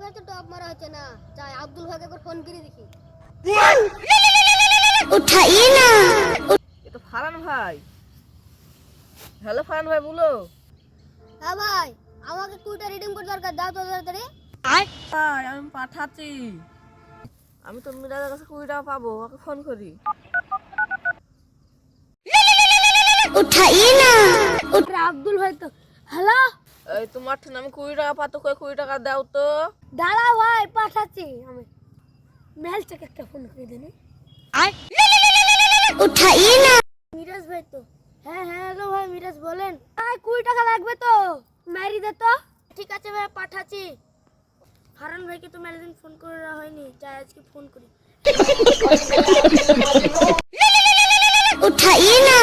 ভাই তো টপ মারা হচ্ছে না, যাই আব্দুল ভাইকে একবার ফোন করে দেখি। उठाइए ना। ये तो ফারান ভাই। হ্যালো ফারান ভাই বলো। হ্যাঁ ভাই, আমাকে কুইটা রিডিং করতে দরকার, দাও তো তাড়াতাড়ি। ভাই আমি পাঠাচ্ছি। আমি তো মিরাজের কাছে 20 টাকা পাবো, ওকে ফোন করি। उठाइए ना। আব্দুল ভাই তো। হ্যালো, এই তোমার ঠান আমি 20 টাকা পাতো, কই 20 টাকা দাও তো। দাঁড়াও ভাই, পাঠাচ্ছি আমি। মেল চেক একটা ফোন করে দেন। उठाइए ना। মিরাজ ভাই তো। হ্যাঁ হ্যাঁ, হ্যালো ভাই মিরাজ বলেন। ভাই 20 টাকা লাগবে তো, মেরি দে তো। ঠিক আছে ভাই, পাঠাচ্ছি। হারান ভাইকে তো মেলদিন ফোন করা হয়নি, যাই আজকে ফোন করি। उठाइए ना।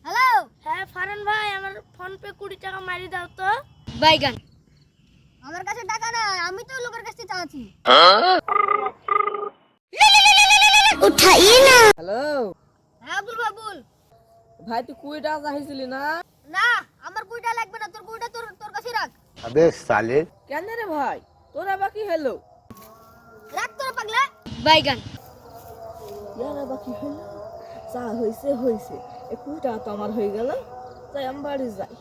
হ্যালো, হ্যাঁ ফারান ভাই, আমার ফোন পে 20 টাকা মারি দাও তো। বাইগান, আমার কাছে টাকা নাই, আমি তো লোকের কাছে চাচ্ছি। उठाइए ना। হ্যালো হ্যাঁ আব্দুল ভাই বল। ভাই তুই 20 টাকা চাইছিলি না? না, আমার 20 টাকা লাগবে না, তোর 20 টাকা তোর কাছে রাখ। अबे साले কেন রে ভাই, তোরা বাকি হলো? রাখ তোর পাগলা। বাইগান, ইয়ারা বাকি হলো, যা হইছে হইছে। 20 টাকা তো আমার হয়ে গেল, যাই আমি বাড়ি যাই।